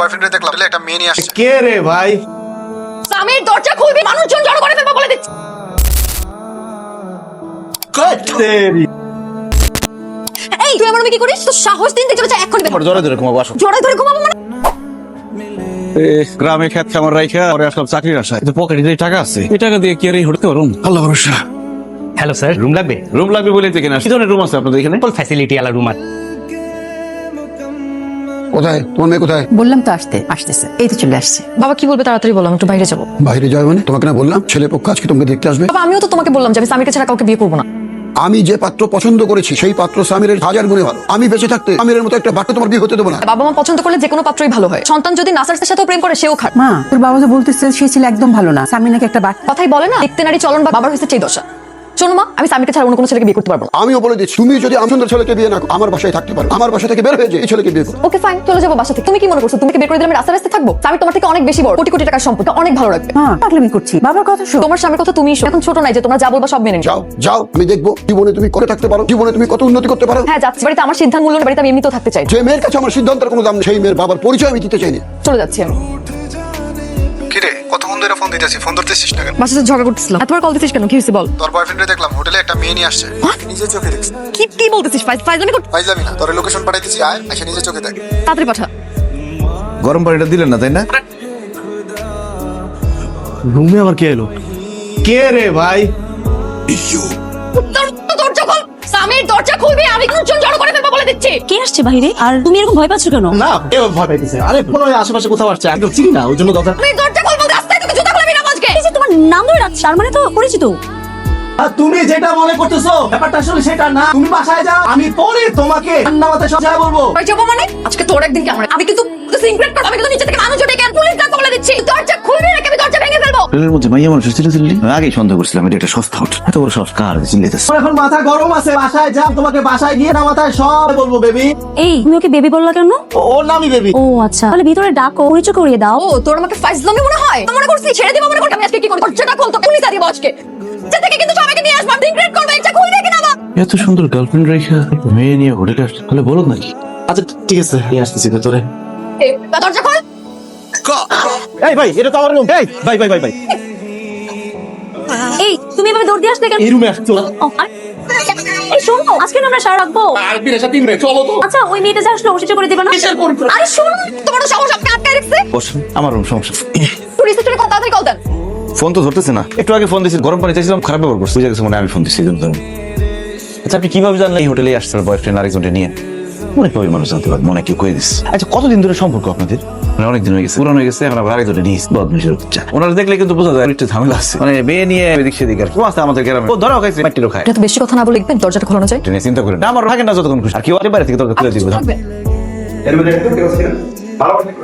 বয়ফ্রেন্ডে দেখলাম একটা মেয়ে নিয়ে আসছে। কে রে ভাই? সামির দরজা খুলবি, মানুষজন জড়ো করে ফেলবো বলে দিচ্ছি। তেরি এই তুই আমার কি করিস? তো সাহস দিন থেকে চলে যা এক্ষুনি বের হ। জোরে জোরে ঘুমাবো, আসো। জড়াই ধরে ঘুমাবো মানে? গ্রামে খেত খামার রাইখা পরে আসলাম চাকরির আশায়। তো পকেটে যে টাকা আছে এই টাকা দিয়ে কি আর এই হোটেল রুম? আল্লাহ ভরসা। হ্যালো স্যার, রুম লাগবে? রুম লাগবে বলেই তো এখানে আসছি। কি ধরনের রুম আছে আপনাদের এখানে? ফুল ফ্যাসিলিটি আলা রুম আছে। কোথায় তোমার মেয়ে কোথায়? বললাম তো আসতেছে, এই তো চলে আসছে। বাবা কি বলবে তাড়াতাড়ি বলো, আমি একটু বাইরে যাবো। বাইরে যাবে মানে? তোমাকে না বললাম ছেলে পক্ষ আজকে তোমাকে দেখতে আসবে। বাবা আমিও তো তোমাকে বললাম যে আমি সামিরকে ছাড়া কাউকে বিয়ে করবো না। আমি যে পাত্র পছন্দ করেছি সেই পাত্র সামিরের হাজার গুণে ভালো। আমি বেঁচে থাকতে সামিরের মতো একটা বাচ্চা তোমার বিয়ে হতে দেবো না। বাবা মা পছন্দ করলে যে কোনো পাত্রই ভালো হয়। সন্তান যদি নাসার্সের সাথেও প্রেম করে সেও খায়। মা, তোর বাবা যে বলতেছে সে ছিল একদম ভালো না, স্বামী নাকি একটা বাচ্চা। কথাই বলে না, দেখতে নারী চলন বা বাবার হয়েছে সেই দশা। শোনো মা, আমি সামিরকে ছাড়া অন্য কোনো ছেলেকে বিয়ে করতে পারবো না। আমিও বলে দিচ্ছি, তুমি যদি আমার সুন্দর ছেলেকে বিয়ে না করো, আমার বাসায় থাকতে পারো। আমার বাসা থেকে বের হয়ে যে এই ছেলেকে বিয়ে করো। ওকে ফাইন, চলে যাবো বাসা থেকে। তুমি কি মনে করছো তুমি বিয়ে করে দিলে আমি রাস্তায় রাস্তায় থাকবো? আমি তোমার থেকে অনেক বেশি বড়, কোটি কোটি টাকার সম্পত্তি, অনেক ভালো রাখবে। হ্যাঁ, পাগলামি করছি, বাবার কথা শোন। তোমার স্বামীর কথা তুমি এখন ছোট নাই যে তোমরা যা বলবা সব মেনে নিও। যাও যাও, আমি দেখবো জীবনে তুমি করে থাকতে পারো, জীবনে তুমি কত উন্নতি করতে পারো। হ্যাঁ যাচ্ছি, বাড়িতে আমার সিদ্ধান্ত মূল্য বাড়িতে আমি এমনিতেও থাকতে চাই। যে মেয়ের কাছে আমার সিদ্ধান্তের কোনো দাম নেই, সেই মেয়ের বাবার পরিচয় আমি দিতে চাইনি। চলে যাচ্ছি আমি। কিরে, কতক্ষণ ধরে ফোন দিতেছি, ফোন ধরতেছিস না কেন? বাসাতে ঝগড়া করতেছিলাম, এতবার কল দিছিস কেন? কি হয়েছে বল। তোর বয়ফ্রেন্ডে দেখলাম হোটেলে একটা মেয়ে নিয়ে আসছে। নিজে চোখে দেখছি। কি বলতেছিস? ফাইজলামি কর। ফাইজলামি না, তোর লোকেশন পাঠাইতেছি, আয় এসে নিজে চোখে দেখ। তাড়াতাড়ি পাঠা। গরম পানিটা দিলেন না তাই না? রুমে আবার কে এলো? কে রে ভাই? দরজা খোল সামির, দরজা খুলবি, আমি মানুষজন জড়ো করে ফেলবো বলে দিচ্ছি। কে আসছে বাইরে? আর তুমি এরকম ভয় পাচ্ছ কেন? না, কেউ ভয় পাইতেছে। আরে কোনো আশেপাশে কোথাও আসছে, একদম চিনি না, ওই জন্য দরজা। তুমি দরজা খুলবো, রাস্তায় তোকে জুতা খুলে বেরাবো আজকে। এই যে তোমার নাম ধরে রাখছে, তার মানে তো পরিচিত। আর তুমি যেটা মনে করতেছো ব্যাপারটা আসলে সেটা না। তুমি বাসায় যাও, আমি পরে তোমাকে ঠান্ডা মাথায় সব বলবো। কই যাবো মানে? আজকে তোর একদিন কেমন? আমি কিন্তু সিক্রেট করব, আমি কিন্তু নিচে থেকে মানুষ ডেকে পুলিশ ডাক বলে দিচ্ছি। দরজা খুলবি নাকি আমি দরজা ভেঙে ফেলবো। এর মধ্যে মাইয়া মানুষ চিল্লি আগেই সন্দেহ করছিলাম এটা একটা সস্তা হোটেল। এত বড় সংস্কার চিল্লিতেছে। এখন মাথা গরম আছে, বাসায় যাও, তোমাকে বাসায় গিয়ে না মাথায় সব বলবো বেবি। এই তুমি ওকে বেবি বললা কেন? ওর নামই বেবি। ও আচ্ছা, তাহলে ভিতরে ডাকো, পরিচয় করিয়ে দাও। ও তোর আমাকে ফাইজলামি মনে হয়? মনে করছিস ছেড়ে দিব মনে কর? আমি আজকে কি করব? দরজাটা খোল, তো পুলিশ দিব আজকে। যে থেকে কিন্তু সবাইকে নিয়ে আসবা, সিক্রেট করবে, এটা খুলবে কিনা বা? এত সুন্দর গার্লফ্রেন্ড রেখা মেয়ে নিয়ে হোটেলে আসছে, তাহলে বলো নাকি? আচ্ছা ঠিক আছে, নিয়ে আসতেছি ভেতরে। এই দরজা খোল। এই ভাই, এটা তো আমার রুম। এই ভাই ভাই ভাই ভাই, এই তুমি এভাবে দৌড় দিয়ে আসলে কেন? এই রুমে আসছো না? ও, এই শোনো, আজকে না আমরা সারা রাখবো। আর বিরে সাথে তিন মিনিট চলো তো। আচ্ছা, ওই মেয়েটা যে আসলো ওষুধ করে দিবা না? আরে শোন, তোমার সমস্যা আপনি আটকায় রাখছে। বসুন, আমার রুম সমস্যা। তুই রিসেপশনে কল তাড়াতাড়ি কল দেন। ফোন তো ধরতেছে না। একটু আগে ফোন দিয়েছি, গরম পানি চাইছিলাম, খারাপ ব্যবহার করছে। বুঝে গেছে মনে হয় আমি ফোন দিচ্ছি। আচ্ছা আপনি কিভাবে জানলেন এই হোটেলে আসছে বয়ফ্রেন্ড আরেকজনকে নিয়ে? অনেক কবি মানুষ জানতে পারে, মনে কেউ কয়ে দিচ্ছে। আচ্ছা কতদিন ধরে সম্পর্ক আপনাদের? মানে অনেকদিন হয়ে গেছে, পুরানো হয়ে গেছে, এখন আবার আরেকজনে নিয়ে বদমাইশের বাচ্চা। ওনারা দেখলে কিন্তু বোঝা যায় একটু ঝামেলা আছে, মানে মেয়ে নিয়ে এদিক সেদিক আর কেউ আছে আমাদের গ্রামে। ও ধরাও খাইছে, মাটিরও খায়। এটা তো বেশি কথা না বলে লিখবেন, দরজাটা খোলানো যায়। এটা নিয়ে চিন্তা করেন না, আমার থাকে না যতক্ষণ খুশি। আর কেউ বাইরে থেকে দরজা খুলে দিব।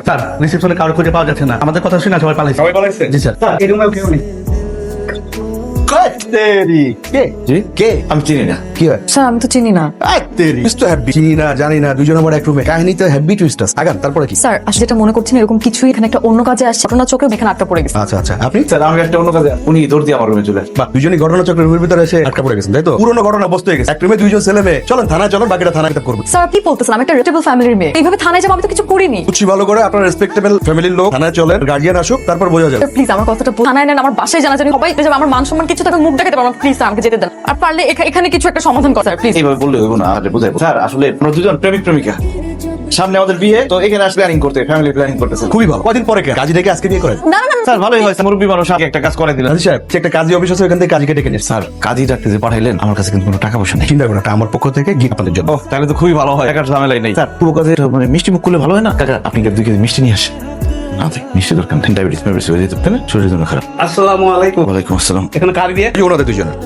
স্যার, রিসেপশনে কারো খুঁজে পাওয়া যাচ্ছে না। আমাদের কথা শুনে সবাই পালাইছে। জি স্যার। এই রুমেও কেউ নেই। তেরি কে? জি কে? আমি চিনি না। কি হয়? স্যার আমি তো চিনি না। তেরি তো হ্যাপি, চিনি না জানি না, দুজন আমার এক রুমে। কাহিনী তো হ্যাপি টুইস্ট আছে। আগান, তারপরে কি? স্যার আসলে যেটা মনে করছেন এরকম কিছুই, এখানে একটা অন্য কাজে আসছে, ঘটনা চোখে এখানে আটকা পড়ে গেছে। আচ্ছা আচ্ছা, আপনি? স্যার আমাকে একটা অন্য কাজে উনি দৌড় দিয়ে আমার রুমে চলে আসে। বাহ, দুজনই ঘটনা চক্রের রুমের ভিতরে এসে আটকা পড়ে গেছেন, তাই তো? পুরোনো ঘটনা বস্তু হয়ে গেছে। এক রুমে দুইজন ছেলে মেয়ে। চলেন থানায়, চলেন, বাকিটা থানায় কিতাব করবো। স্যার আপনি বলতেছেন আমি একটা রেটেবল ফ্যামিলির মেয়ে, এইভাবে থানায় যাবো? আমি তো কিছু করিনি। বুঝছি ভালো করে, আপনার রেসপেক্টেবল ফ্যামিলির লোক। থানায় চলেন, গার্জিয়ান আসুক, তারপর বোঝা যাবে। প্লিজ আমার কথাটা থানায় নেন, আমার বাসায় জানা জানি সবাই যাবে, আমার মান সম্মান কিছু তাকে মুখ দেখাতে পারবো। প্লিজ আমাকে যেতে দেন, আর পারলে এখানে কিছু একটা সমাধান কর স্যার প্লিজ। এইভাবে বললে হইব না, আরে বুঝাইবো। স্যার আসলে আমরা দুজন প্রেমিক প্রেমিকা, সামনে আমাদের বিয়ে, তো এখানে আসলে প্ল্যানিং করতে, ফ্যামিলি প্ল্যানিং করতেছে। খুবই ভালো। কদিন পরে কাজী ডেকে আজকে বিয়ে করেন? না না না স্যার ভালোই হয়েছে, মুরব্বী মানুষ আগে একটা কাজ করে দিলেন। কাজী সাহেব, একটা কাজী অফিস আছে, ওখান থেকে কাজীকে ডেকে নিন। স্যার কাজী ডাক্তার যে পাঠাইলেন, আমার কাছে কিন্তু কোনো টাকা পয়সা নেই। চিন্তা করুন, এটা আমার পক্ষ থেকে গিফট আপনাদের জন্য। ও তাহলে তো খুবই ভালো হয়, টাকার ঝামেলাই নেই। স্যার পুরো কাজে মানে মিষ্টি মুখ করলে ভালো হয় না? কাকা আপনি কি 2 কেজি মিষ্টি নিয়ে আসেন? না ভাই, মিষ্টি দরকার নেই, ডায়াবেটিস হয়ে যেতে পারে, শরীরের জন্য খারাপ। আসসালামু আলাইকুম। ওয়ালাইকুম আসসালাম। এখানে কার বিয়ে? এই ওনাদের দুজনের।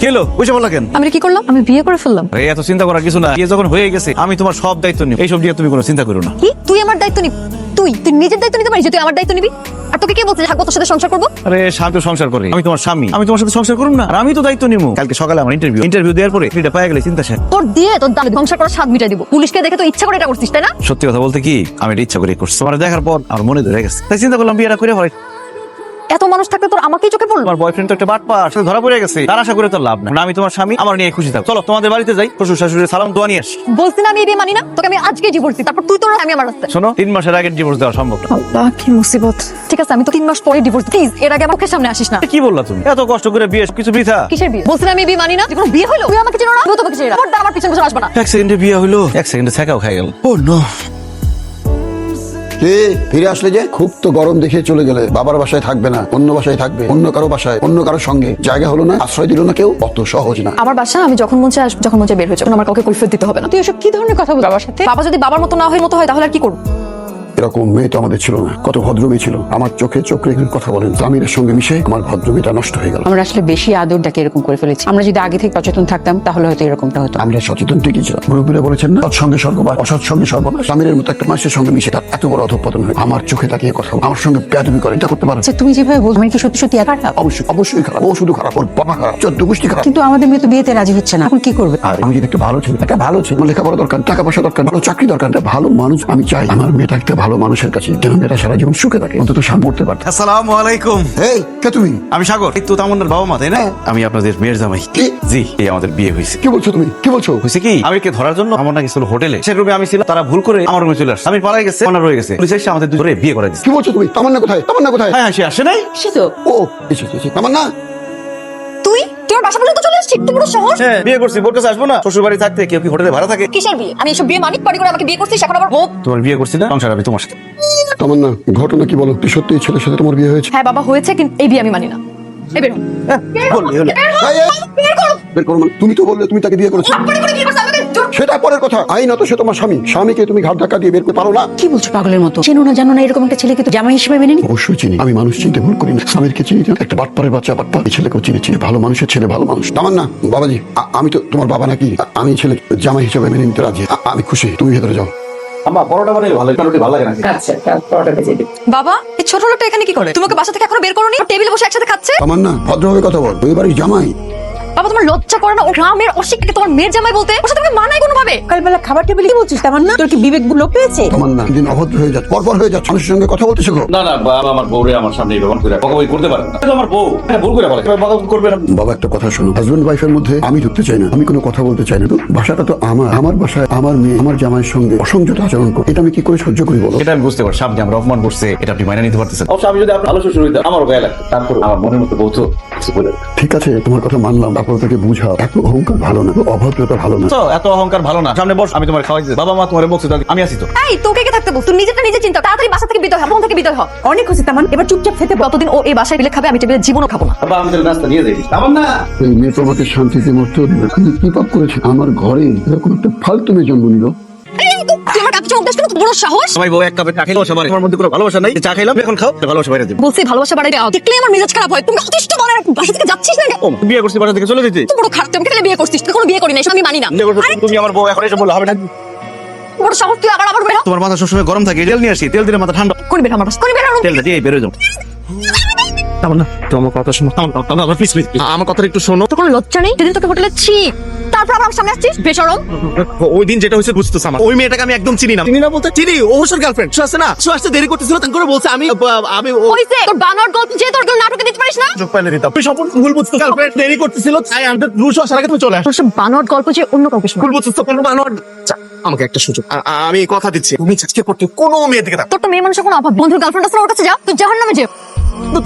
কেলো বুঝে বলা কেন? আমি কি করলাম? আমি বিয়ে করে ফেললাম। আরে এত চিন্তা করার কিছু না, বিয়ে যখন হয়ে গেছে আমি তোমার সব দায়িত্ব নিই, এইসব নিয়ে তুমি কোনো চিন্তা করো না। কি তুই আমার দায়িত্ব নিবি? তুই নিজের দায়িত্ব নিতে পারিস যে তুই আমার দায়িত্ব নিবি? আর তোকে কে বলছে থাকবো তোর সাথে সংসার করবো? আরে স্বামী তো সংসার করে, আমি তোমার স্বামী, আমি তোমার সাথে সংসার করুম না? আর আমি তো দায়িত্ব নিবো। কালকে সকালে আমার ইন্টারভিউ দেওয়ার পরে এটা পাওয়া গেলে চিন্তা শেষ। তোর দিয়ে তোর দাম সংসার করার স্বাদ মিটাই দিব। পুলিশকে দেখে তো ইচ্ছা করে এটা করছিস তাই না? সত্যি কথা বলতে কি, আমি এটা ইচ্ছা করে করছি। তোমার দেখার পর আমার মনে ধরে গেছে, তাই চিন্তা করলাম বিয়েটা করে হয়। এত মানুষ থাকতে তোর আমাকেই চোখে পড়লো? তোমার বয়ফ্রেন্ড তো একটা বাটপার, সাথে ধরা পড়ে গেছে, তার আশা করে তো লাভ না। আমি তোমার স্বামী, আমার নিয়ে খুশি থাকো। চলো তোমাদের বাড়িতে যাই, শ্বশুর শাশুড়ির সালাম দোয়া নিয়ে আসি। বলছি না আমি এই বিয়ে মানি না, তোকে আমি আজকে ডিভোর্স দিই, তারপর তুই তোর আমি আমার রাস্তায়। শোনো, 3 মাসের আগে ডিভোর্স দেওয়া সম্ভব না। আল্লাহ কি মুসিবত। ঠিক আছে আমি তো 3 মাস পরে ডিভোর্স, প্লিজ এর আগে আমার মুখের সামনে আসিস না। কি বললা তুমি? এত কষ্ট করে বিয়ে কিছু বৃথা? কিসের বিয়ে? বলছি না আমি এই বিয়ে মানি না। যে কোনো বিয়ে হলো তুই আমাকে চেনো না, তুই তোকে চেনো না। আমার পিছনে পিছনে আসবে না। 1 সেকেন্ডে বিয়ে হইলো, 1 সেকেন্ডে ছাকাও খাই গেল। ও নো। কে ফিরে আসলে যে? খুব তো গরম দেখে চলে গেলে। বাবার বাসায় থাকবে না, অন্য বাসায় থাকবে, অন্য কারো বাসায়, অন্য কারোর সঙ্গে। জায়গা হলো না, আশ্রয় দিল না কেউ। অত সহজ না। আমার বাসা, আমি যখন মন চাই আসবো, যখন মন চাই বের হয়ে যাবো। আমার কাউকে কৈফিয়ত দিতে হবে না। তুই এসব কি ধরনের কথা বল বাবার সাথে? বাবা যদি বাবার মতো না হয় মতো হয় তাহলে আর কি করবো? এরকম মেয়ে তো আমাদের ছিল না। কত ভদ্র মেয়ে ছিল। আমার চোখে চোখ রেখে কথা বলেন। আমিরের সঙ্গে মিশে আমার ভদ্র মেয়েটা নষ্ট হয়ে গেল। আমরা আসলে বেশি আদরটাকে এরকম করে ফেলেছি। আমরা যদি আগে থেকে সচেতন থাকতাম তাহলে হয়তো এরকমটা হতো। আমরা সচেতন ঠিকই ছিলাম। মুরব্বীরা বলেছেন না, সৎসঙ্গে স্বর্গবাস, অসৎসঙ্গে সর্বনাশ। আমিরের মতো একটা মানুষের সঙ্গে মিশে তার এত বড় অধঃপতন হয়। আমার চোখে তাকিয়ে কথা বলে, আমার সঙ্গে বেয়াদবি করে। এটা করতে পারে? আচ্ছা তুমি যেভাবে বলছো, আমি কি সত্যি সত্যি একা খারাপ? অবশ্যই অবশ্যই খারাপ। ও শুধু খারাপ, ওর বাবা খারাপ, 14 গোষ্ঠী খারাপ। কিন্তু আমাদের মেয়ে তো বিয়েতে রাজি হচ্ছে না, এখন কি করবে? আর আমি যদি একটা ভালো ছেলে, একটা ভালো ছেলে, আমার লেখাপড়া দরকার, টাকা পয়সা দরকার, ভালো চাকরি দরকার, একটা ভালো মানুষ আমি চাই। আমার মেয়েটা একটা ভালো মানুষের কাছে, যেন মেয়েটা সারা জীবন সুখে থাকে, অন্তত সামনে উঠতে পারত। আসসালামু আলাইকুম। এই কে তুমি? আমি সাগর, এই তো তামান্নার বাবা মা, তাই না? আমি আপনাদের মেয়ের জামাই। কি? জি, এই আমাদের বিয়ে হয়েছে। কি বলছো তুমি? কি বলছো? হয়েছে কি, আমিরকে ধরার জন্য আমার নাকি ছিল হোটেলে, সে রুমে আমি ছিলাম, তারা ভুল করে আমার রুমে চলে আসছে। আমি পালাই গেছে, ওনার রয়ে গেছে, পুলিশ এসে আমাদের দুজনে বিয়ে করে দিচ্ছে। কি বলছো তুমি? তামান্না কোথায়? তামান্না কোথায়? হ্যাঁ, সে আসে নাই। সে তো ও এসেছে তামান্না। তুই তোর বাসা পর্যন্ত চলে আসছিস? তুই বড় সাহস। হ্যাঁ, বিয়ে করছি, বোর কাছে আসবো না? শ্বশুর বাড়ি থাকতে কেউ কি হোটেলে ভাড়া থাকে? কিসের বিয়ে? আমি এসব বিয়ে মানি? বাড়ি করে আমাকে বিয়ে করছিস, এখন আবার বউ? তোমার বিয়ে করছি না, সংসার আমি তোমার সাথে। তামান্না, ঘটনা কি বলো? তুই সত্যি এই ছেলের সাথে তোমার বিয়ে হয়েছে? হ্যাঁ বাবা হয়েছে, কিন্তু এই বিয়ে আমি মানি না। এই বের হ। বললি হলো। এই, এই, বের করো। বের করো মানে? তুমি তো বললে তুমি তাকে বিয়ে করেছো। বাড়ি করে বিয়ে করছিস, আমাকে জোর- সেটা পরের কথা। আইনত সে তোমার স্বামী। স্বামীকে তুমি ঘাট ধাক্কা দিয়ে বের করতে পারো না? কি বলছো পাগলের মতো? চেনো না জানো না এরকম একটা ছেলেকে তো জামাই হিসেবে মেনে নি? অবশ্যই চিনি। আমি মানুষ চিনতে ভুল করি না। স্বামীরকে চিনি না, একটা বাটপারের বাচ্চা বাটপা। এই ছেলেকেও চিনেছি, ভালো মানুষের ছেলে, ভালো মানুষ। তামান্না, বাবাজি, আমি তো তোমার বাবা নাকি? আমি ছেলে জামাই হিসেবে মেনে নিতে রাজি। আমি খুশি, তুমি ভেতরে যাও। আম্মা, পরোটা বানাই ভালো, রুটি ভালো লাগে না। বাবা এই ছোট লোকটা এখানে কি করে? তোমাকে বাসা থেকে এখনো বের করোনি? টেবিলে বসে একসাথে খাচ্ছে। তামান্না, ভদ্রভাবে কথা বল। ওই বাড়ির জামাই। বাবা তোমার লজ্জা করে না? ও গ্রামের অশিক্ষিত তোমার মেয়ের জামাই বলতে? ওর সাথে তোমাকে মানায় কোনোভাবে? সকালবেলা খাবার টেবিলে কি বলছিস তামান্না? তোর কি বিবেক লোক পেয়েছে? তামান্না, দিন অভদ্র হয়ে যাচ্ছে, পরপর হয়ে যাচ্ছে। মানুষের সঙ্গে কথা বলতে শেখো। না না বাবা, আমার বউরে আমার সামনে ব্যবহার করে বকাবকি করতে পারে না। এটা তো আমার বউ, এটা ভুল করে বলে, বকাবকি করবে না। বাবা একটা কথা শোনো, হাজবেন্ড ওয়াইফের মধ্যে আমি ঢুকতে চাই না, আমি কোনো কথা বলতে চাই না। তো বাসাটা তো আমার বাসায় আমার মেয়ে আমার জামাইয়ের সঙ্গে অসংযত আচরণ করে, এটা আমি কি করে সহ্য করি বলো? এটা আমি বুঝতে পারি, সামনে আমরা অপমান করছে, এটা আপনি মাইনা নিতে পারতেছেন। অবশ্য আমি যদি আপনার ভালো শ্বশুর হইতাম আমারও গায়ে লাগতো, তারপর আমার মনের মতো বউ তো কিছু বলে না। ঠিক আছে, তোমার কথা মানলাম, তারপর তাকে বুঝাও। এত অহংকার ভালো না, অভদ্রতা ভালো না। তো এত অহংকার ভালো না। সামনে বস, আমি তোমার খাওয়াই দিতে। বাবা মা তোমার বকছে, আমি আছি তো। এই তোকে কে থাকতে বল? তুই নিজেরটা নিজে চিন্তা কর। তাড়াতাড়ি বাসা থেকে বিদায় হ, মন থেকে বিদায় হ। অনেক হয়েছে তামান, এবার চুপচাপ খেতে বল। যতদিন ও এই বাসায় বিলে খাবে আমি টেবিলে জীবনও খাবো না। বাবা, আমি তাহলে নাস্তা নিয়ে যাই। আমার না এই মেয়ে তো আমাকে শান্তিতে মরতে দিল। আমি কি পাপ করেছি? আমার ঘরে এরকম একটা ফালতু মেয়ে জন্ম নিল। এই, তুই আমার কাছে চোখ দেশ কেন? তোর বড় সাহস। সবাই বউ এক কাপে চা খাইলো, সবার আমার মধ্যে কোনো ভালোবাসা নাই। চা খাইলাম, এখন খাও, ভালোবাসা বাইরে দেবো। বলছি ভালোবাসা বাড়াই দাও। দেখলে আমার মেজাজ খারাপ হয়। তুমি অতিষ্ঠ বলে বাসা থেকে যাচ্ছিস না কেন? ও, বিয়ে করছি, বাসা থেকে চলে যেতে। তুই বড় খারাপ। তুই আমাকে বিয়ে করছিস, তুই কোনো বিয়ে করি না, এসব আমি মানি না। বিয়ে করছো, তুমি আমার বউ, এখন এসে বললে হবে না। বড় সাহস, তুই আবার আবার বের হ। তোমার মাথা সবসময় গরম থাকে, তেল নিয়ে আসি, তেল দিলে মাথা ঠান্ডা। কোন বের হ আমার বাসা? কোন বের হ? তেলটা দিয়ে বেরো যাও। তামান্না, তোমার কথা শোনো। তামান্না, প্লিজ প্লিজ আমার কথাটা একটু শোনো। তোর কোনো লজ্জা নেই? যেদিন তোকে হোটেলে ছি, তারপর আবার আমার সামনে আসছিস বেশরম। ওই দিন যেটা হয়েছে বুঝতেছ আমার, ওই মেয়েটাকে আমি একদম চিনি না। চিনি না বলতে চিনি, ও ওর গার্লফ্রেন্ড। সে আসছে না, সে আসতে দেরি করতেছিল, তান করে বলছে আমি হইছে তোর বানর গল্প যে তোর গল্প নাটকে দিতে পারিস না? যোগ পাইলে দিতাম। তুই সম্পূর্ণ ভুল বুঝছো, গার্লফ্রেন্ড দেরি করতেছিল, তাই আমাদের রুশ আসার আগে তুমি চলে আসো। তোর সব বানর গল্প যে অন্য কাউকে শোনা। ভুল বুঝছো, কোনো বানর। আমাকে একটা সুযোগ, আমি কথা দিচ্ছি, তুমি আজকে করতে কোনো মেয়ে দিকে তোর তো মেয়ে মানুষের কোনো অভাব। বন্ধুর গার্লফ্রেন্ড আছে না, ওর কাছে যা, তুই জাহান্নামে যা।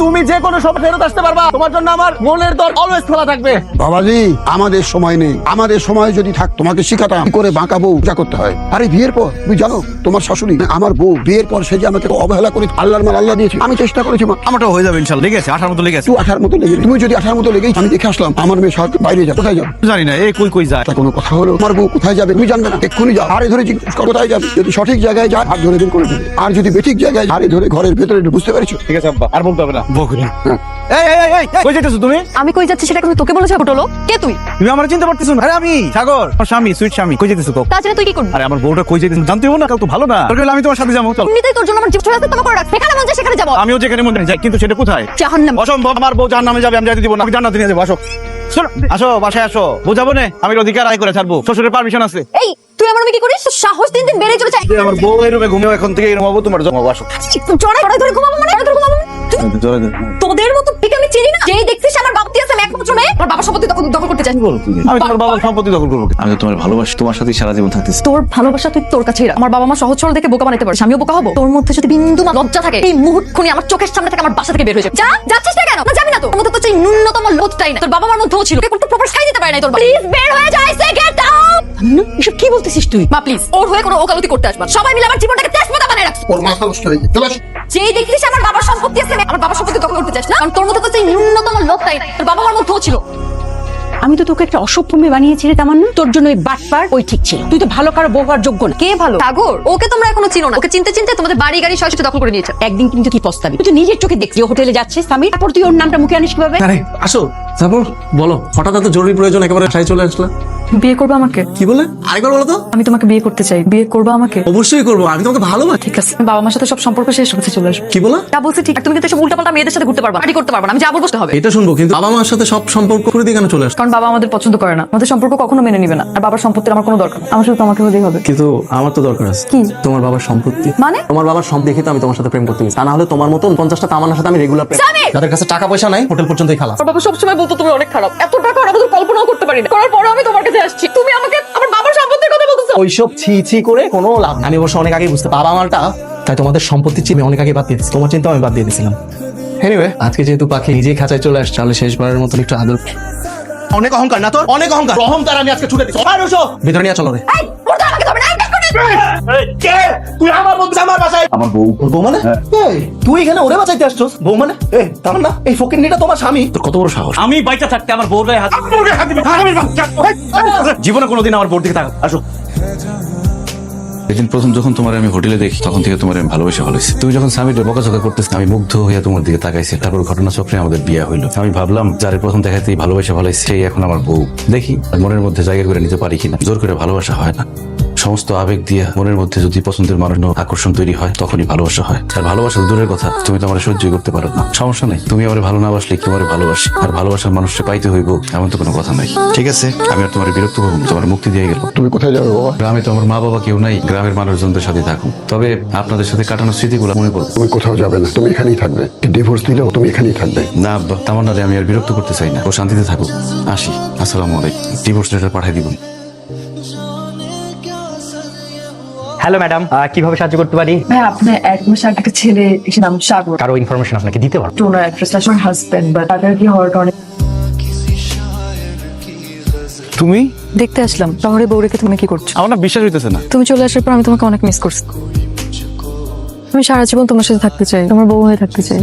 তুমি যে কোনো সব ফেরত আসতে পারবা, তোমার জন্য আমার মনের দর অলওয়েজ খোলা থাকবে। বাবাজি, আমাদের সময় নেই। আমাদের সময় যদি থাক, তোমাকে শিখাতাম কি করে বাঁকা বউ পূজা করতে হয়। আরে বিয়ের পর তুমি জানো, তোমার শাশুড়ি আমার বউ বিয়ের পর সে যে আমাকে অবহেলা করে আল্লাহর মাল আল্লাহ দিয়েছে। আমি চেষ্টা করেছি মা। আমারটাও হয়ে যাবে ইনশাআল্লাহ। লেগে আছে, আঠার মতো লেগে আছে। তুই আঠার মতো লেগে, তুমি যদি আঠার মতো লেগেই, আমি দেখে আসলাম আমার মেয়ে সাথে বাইরে যাবে, কোথায় যাবে? জানি না, এই কই কই যায়। তা কোনো কথা হলো, আমার বউ কোথায় যাবে তুমি জানবে না? এক্ষুনি যাও, আরে ধরে জিজ্ঞেস করো কোথায় যাবে। যদি সঠিক জায়গায় যায়, হাত ধরে বের করে দেবে। আর যদি বেঠিক জায়গায়, আরে ধরে ঘরের ভেতরে ঢুকে। বুঝতে পেরেছো? ঠিক আছে আব্বা, আর বলতে হবে না। বকুরা, হ্যাঁ। এই এই এই কই যাইতেছো তুমি? আমি কই যাচ্ছি সেটা কিন্তু তোকে বলেছে হলো। কে তুই? তুমি আমার চিনতে পারতেছো না? আরে আমি সাগর, আমার স্বামী, সুইট স্বামী। কই যাইতেছো তো? তাছাড়া তুই কি করবি? আরে আমার বউটা কই যাইতেছো জানতে হবে না? কাউ তো ভালো না। তোর আমি তোমার সাথে যাবো, চল। এমনিতেই তোর জন্য আমার জীব ছড়া আছে, তোমাকে করে রাখ। সেখানে মন চায় সেখানে যাবো। আমিও যেখানে মনে যাই, কিন্তু সেটা কোথায়? জাহান্নাম। অসম্ভব, আমার বউ জাহান্নামে যাবে, আমি যাইতে দিব না। আমি জান্নাতে নিয়ে যাবো, আসো। শোনো, আসো বাসায় আসো, বোঝাবো না, আমি অধিকার আয় করে ছাড়বো, শ্বশুরের পারমিশন আছে। এই তুই আমার মেয়ে কি করিস? তোর সাহস দিন দিন বেড়ে চলেছে। আমার বউ এই রুমে ঘুমিয়ে, এখন থেকে এই রুম হবো, তোমার জমাবো, আসো। জড়াই জড়াই ধরে ঘুমাবো মানে? জড়াই ধরে ঘুমাবো মানে? তোদের যেই দেখছিস আমার বাপ দিয়ে আছে আমি একমাত্র মেয়ে আমার বাবার সম্পত্তি দখল করতে চাই আমি তোমার বাবার সম্পত্তি দখল করবো কেন? আমি তো তোমার ভালোবাসি, তোমার সাথে সারা জীবন থাকতেছি। তোর ভালোবাসা তুই তোর কাছেই রাখ। আমার বাবা মা সহজ সরল দেখে বোকা বানাতে পারে, আমিও বোকা হবো? তোর মধ্যে যদি বিন্দু মা লজ্জা থাকে এই মুহূর্তক্ষণে আমার চোখের সামনে থেকে আমার বাসা থেকে বের হয়ে যাবে। যাচ্ছিস না কেন? না যাবি না তো? তোর মধ্যে তো চাই ন্যূনতম লজ্জাই না। তোর বাবা মার মধ্যেও ছিল, একটু প্রপোজ খাই দিতে পারে না তোর। প্লিজ বের হয়ে যা, সে গেট আউট। এসব কি বলতেছিস তুই? মা প্লিজ ওর হয়ে কোনো ওকালতি করতে আসবা। সবাই মিলে আমার জীবনটাকে তেজপাতা বানায় রাখছ। ওর মাথা নষ্ট হয়ে গেছে। চলে আসো। যেই দেখছিস আমার বাবার সম্পত্তি আছে আমার বাবার সম্পত্তি দখল করতে চাস না, কারণ তোর মধ্যে তো চাই ন্যূনতম লজ্জাই না। তোর বাবা মার মধ্যেও ছিল। আমি তো তোকে একটা অসভ্য মেয়ে বানিয়েছি রে তামান্না। তোর জন্য ওই বাটপার ওই ঠিক ছিল। তুই তো ভালো কারো বউ হওয়ার যোগ্য না। কে ভালো? সাগর। ওকে তোমরা এখনো চিনো না। ওকে চিনতে চিনতে তোমাদের বাড়ি গাড়ি সব দখল করে নিয়েছে। একদিন কিন্তু কি পস্তাবি। তুই তো নিজের চোখে দেখছি ও হোটেলে যাচ্ছে স্বামী, তারপর তুই ওর নামটা মুখে আনিস কিভাবে? আরে আসো, তারপর বলো, হঠাৎ এত জরুরি প্রয়োজন একেবারে সাই চলে আসলো। বিয়ে করবে আমাকে? কি বলে? আরেকবার বলো তো। আমি তোমাকে বিয়ে করতে চাই, বিয়ে করবে আমাকে? অবশ্যই করবো, আমি তোমাকে ভালোবাসি। ঠিক আছে, বাবা মার সাথে সব সম্পর্ক শেষ হতে চলে আসবে। কি বলো? তা বলছি ঠিক, তুমি কিন্তু সব উল্টাপাল্টা মেয়েদের সাথে ঘুরতে পারবা না, পার্টি করতে পারবা না। আমি যা বলবো হবে। এটা শুনবো, কিন্তু বাবা মার সাথে সব সম্পর্ক করে দিয়ে কেন চলে আসলো? কারণ বাবা আমাদের পছন্দ করে না, আমাদের সম্পর্ক কখনো মেনে নিবে না। আর বাবার সম্পত্তির আমার কোনো দরকার নেই, আমার শুধু তোমাকে হলেই হবে। কিন্তু আমার তো দরকার আছে। কি? তোমার বাবার সম্পত্তি। মানে? তোমার বাবার সব দেখে তো আমি তোমার সাথে প্রেম করতে গেছি। তা না হলে তোমার মতন 50টা তামান্নার সাথে আমি রেগুলার প্রেম। স্বামী! যাদের কাছে টাকা পয়সা নাই হোটেল পর্যন্তই খালাস। আমার বাবা সবসময় বলতো তুমি অনেক খারাপ, এত টাকা আর আমাদের কল্পনাও করতে পারি না। করার পরে আমি তোমার কাছে আসছি, তুমি আমাকে আমার বাবার সম্পত্তির কথা বলতেছো। ওইসব ছি ছি করে কোনো লাভ নেই। আমি অবশ্য অনেক আগে বুঝতে বাবা মালটা, তাই তোমাদের সম্পত্তির চেয়ে আমি অনেক আগে বাদ দিয়ে দিচ্ছি। তোমার চিন্তা আমি বাদ দিয়ে দিয়েছিলাম। এনিওয়ে, আজকে যেহেতু পাখি নিজেই খাঁচায় চলে আসছে, তাহলে শেষবারের মতন একটু আদর। অনেক অহংকার না তোর? অনেক অহংকার। অহংকার আমি আজকে ছুটে দিচ্ছি। ভিতরে নিয়ে চলো রে। এই ওটা আমাকে ধরবে না, এই দেখো না। কে? তুই আমার বলছিস আমার বাসায়? আমার বউ। ওর বউ মানে? এই, তুই এখানে ওরে বাঁচাইতে আসছস? বউ মানে? এই তার না, এই ফকিন্নিটা তোমার স্বামী? তোর কত বড় সাহস! আমি বাইচা থাকতে আমার বউর গায়ে হাত জীবনে কোনোদিন আমার বউর দিকে তাকাও। আসো। সেদিন প্রথম যখন তোমার আমি হোটেলে দেখি তখন থেকে তোমার আমি ভালোবেসে ফেলেছি। তুমি যখন স্বামীটা বকাঝকা করতেছ আমি মুগ্ধ হইয়া তোমার দিকে তাকাইছি। তারপর ঘটনা চক্রে আমাদের বিয়ে হইলো। আমি ভাবলাম যারে প্রথম দেখাতেই ভালোবেসে ফেলাইছি সেই এখন আমার বউ। দেখি মনের মধ্যে জায়গা করে নিতে পারি কিনা। জোর করে ভালোবাসা হয় না, সমস্ত আবেগ দিয়ে মনের মধ্যে যদি পছন্দের মানুষ আকর্ষণ তৈরি হয় তখনই ভালোবাসা হয়। আর ভালোবাসা দূরের কথা, তুমি তো আমার সহ্য করতে পারো না। সমস্যা নেই, তুমি আমার ভালো না বাসলে কি আমার ভালোবাসি। আর ভালোবাসার মানুষকে পাইতে হইব এমন তো কোনো কথা নাই। ঠিক আছে, আমি আর তোমার বিরক্ত করবো না, তোমার মুক্তি দিয়ে গেল। তুমি কোথায় যাবে বাবা? গ্রামে তো আমার মা বাবা কেউ নাই, গ্রামের মানুষজনদের সাথে থাকুন। তবে আপনাদের সাথে কাটানোর স্মৃতিগুলো মনে পড়বে। তুমি কোথাও যাবে না, তুমি এখানেই থাকবে। ডিভোর্স দিলেও তুমি এখানেই থাকবে। না আব্বা, তামান্নারে আমি আর বিরক্ত করতে চাই না, ও শান্তিতে থাকুক। আসি, আসসালামু আলাইকুম। ডিভোর্স লেটার পাঠিয়ে দিব। হ্যালো ম্যাডাম, কিভাবে সাহায্য করতে পারি? ভাই আপনার এক মাস আগে একটা ছেলে এসে নাম সাগর, কারো ইনফরমেশন আপনাকে দিতে পারবো? টোনার অ্যাড্রেস আমার হাজবেন্ড, বাট তাদের কি হওয়ার অনেক। তুমি? দেখতে আসলাম শহরে বউ রেখে তুমি কি করছো? আমার না বিশ্বাস হইতেছে না। তুমি চলে আসার পর আমি তোমাকে অনেক মিস করছি। আমি সারা জীবন তোমার সাথে থাকতে চাই, তোমার বউ হয়ে থাকতে চাই।